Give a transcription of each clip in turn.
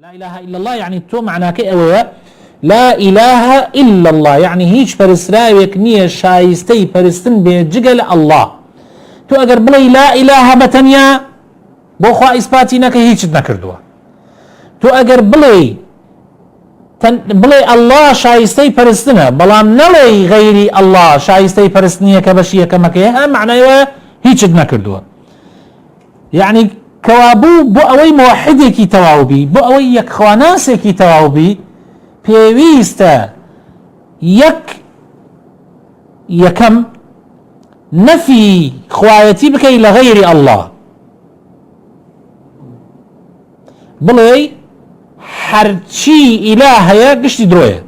لا إله إلا الله يعني تو معناك أوه لا إله إلا الله يعني هيج فرسراويك نية شايستي فرستن بجقل الله تو أقر بلي لا إله بتنيا بوخوا إثباتي نك هيج نكردوا تو أقر بلي الله شايستي فرستنا بلام نلي غيري الله شايستي فرستنية كبشية كمكيها معناه هيج نكردوا يعني كوابو بو اوي موحدێکی تەواوبی بۆ ئەوەی یەکخواناسێکی تەواوبی پێویستە یەکەم نەفی خوایەتی بکەی لە غەیری ئەڵڵا بڵێ هەرچی ئیلا هەیە گشتی درۆیە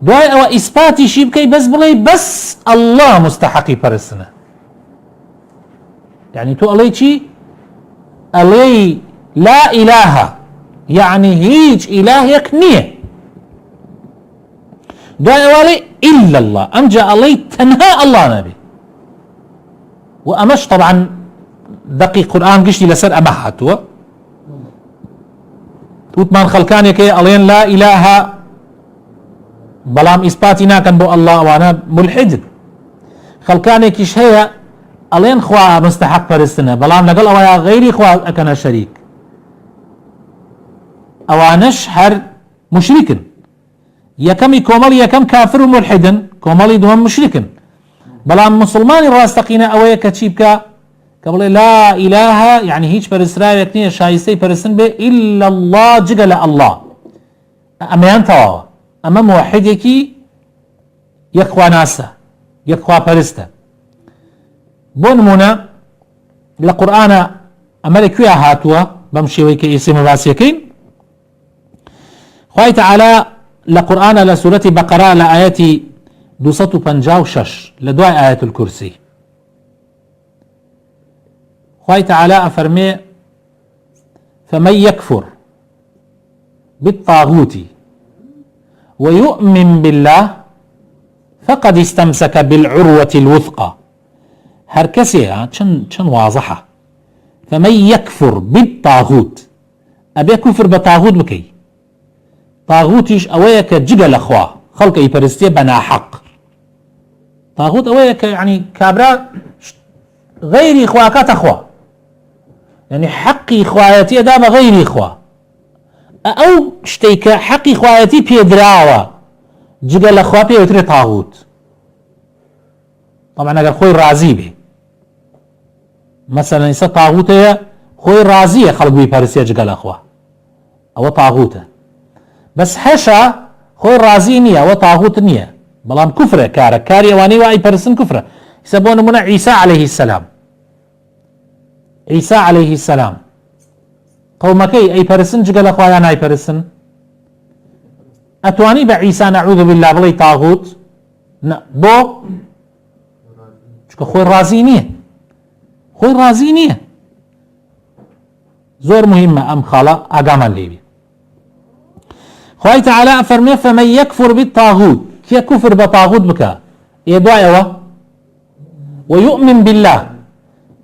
دوای ئەوە ئیسپاتیشی بکەی بەس بڵێ بەس ئەڵڵا مستحەقی پەرستنە يعني تو علي شي علي لا إله يعني هيج إله يكنيه دعاء علي إلا الله أمجى علي تنهى الله نبي وأمش طبعا دقيق قرآن قشتي لسر أمحت وثمان خلقاني كي علينا لا إله بلام إثباتنا كان بو الله وأنا ملحد خلقاني كيش هي ألين خوا مستحق فرستنا بلام نقل أويا غيري خوا أكنا شريك أوانش هر مشركن يكم كومل يكم كافر وملحدن كومل دوم مشركن بلام مسلمان راستقينا أويا كتشيبكا قبل لا إله يعني هيج فرسرا يكني شايستي فرستن به إلا الله جقل الله أما ينتوا أما موحدكي يكوا ناسا يكوا فرستا بونمونا لقرآن أمريكا هاتوا بمشيوي كيسم باسيكين خوي تعالى لقرآن لسورة بقرة لآيات 256 لدواء آية الكرسي خوي تعالى أفرمي فمن يكفر بالطاغوت ويؤمن بالله فقد استمسك بالعروة الوثقى هر کسی چن واضحه فمن يكفر بالطاغوت ابي كفر بطاغوت بكي طاغوتيش اويك جقل اخوا خلق يبرستي بنا حق طاغوت اويك يعني كابرا غير اخواكات اخوا يعني حقي اخواتي دام غير اخوا او شتيك حقي اخواتي بيدراوا جقل اخوا بيوتري طاغوت طبعا اگر خوي راضي به مثلا يسا طاغوته خوي راضيه خلق بيبارسيه جقال اخوه او طاغوته بس حشا خوي راضي نيه او طاغوت نيه بلام كفره كاري واني واي برسن كفره يسبون من عيسى عليه السلام عيسى عليه السلام قومكي اي برسن جقال اخوه انا اي برسن اتواني بعيسى نعوذ بالله بلي طاغوت بو خوي رازي نيه خوي رازي نيه زور مهمة أم خالا أقام الليبي خوي تعالى فرمي فمن يكفر بالطاغوت كي كفر بطاغوت بك يدعي ويؤمن بالله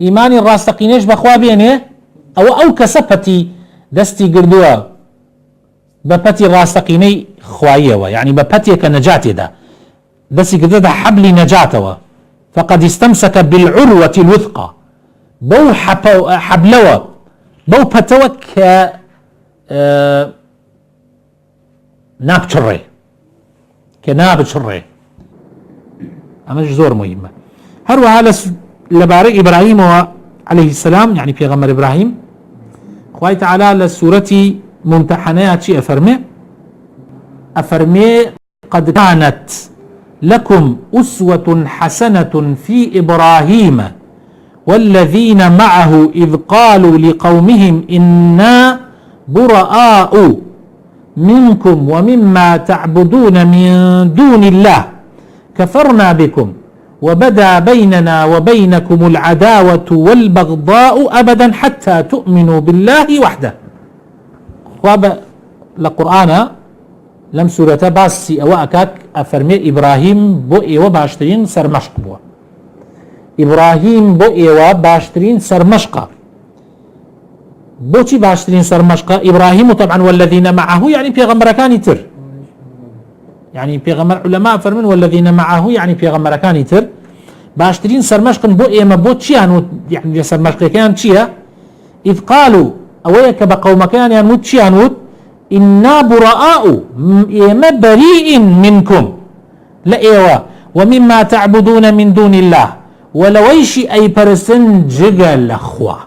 إيماني الراستقينيش بخوا بينه أو كسبتي دستي قردوا ببتي الراستقيني خوايه يعني ببتي كنجاتي ده دستي قردوا حبلي نجاته فقد استمسك بالعروة الوثقى بو حبلوة بو بتوك ناب شري كناب شري أما زور مهمة هروا هذا لبارك إبراهيم عليه السلام يعني في غمر إبراهيم خوي تعالى للسورة ممتحنات شيء أفرمي قد كانت لكم أسوة حسنة في إبراهيم والذين معه إذ قالوا لقومهم إنا براء منكم ومما تعبدون من دون الله كفرنا بكم وبدا بيننا وبينكم العداوة والبغضاء أبدا حتى تؤمنوا بالله وحده لقرآن لم سورة باسي أو أكاك أفرمي إبراهيم بو إيوة باشترين سرمشق بو إبراهيم بو إيوة باشترين سرمشق بوشي باشترين سرمشقة إبراهيم طبعا والذين معه يعني بيغمركاني تر، يعني بيغمر علماء فرمن والذين معه يعني بيغمركاني تر باشترين سرمشقن بو إيما بو تشيان يعني سرمشقة كان تشيا إذ قالوا أويك بقوم كان يعني تشيان إنا براء إيما بريء منكم لا إيوا ومما تعبدون من دون الله ولويش أي برسن جغل أخوة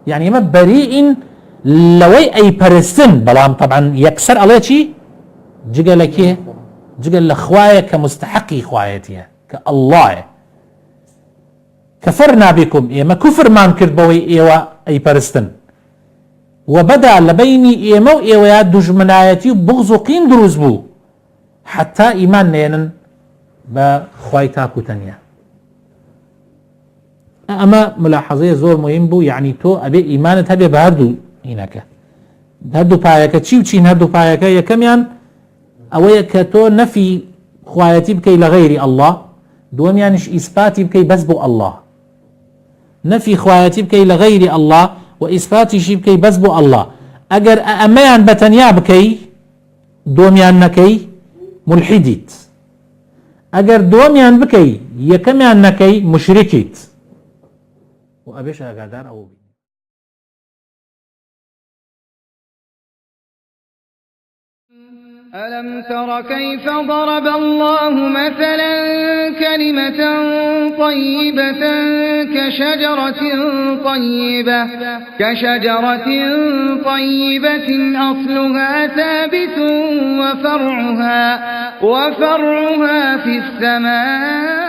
يعني ما بريء لوي أي برسن بلام طبعا يكسر عليه شي جغل كيه جغل أخوايا كمستحقي خوايتي كالله كفرنا بكم إيما كفر ما انكر بوي إيوا أي برستن وبدا لبيني إيما وإيوا دجمنايتي بغض قين دروز بو حتى إيمان نينن بخواي تاكو تنيا. أما ملاحظة زور مهم بو يعني تو أبي إيمانت هبي بهردو هناك هردو بايكا تشي وشين هردو بايكا يكميان أويك تو نفي خوايتي بكي لغير الله دوم يعنيش إثباتي بكي بس بو الله نفي خوايتي بكي لغير الله وإثباتي شي بكي بس بو الله أجر أميان بتنيا بكي دوم يعنكي ملحديت اگر دومیان بکی یکمیان نکی مشرکیت و ابیش اگردار او بی ألم تر كيف ضرب الله مثلا كلمة طيبة كشجرة طيبة أصلها ثابت وفرعها في السماء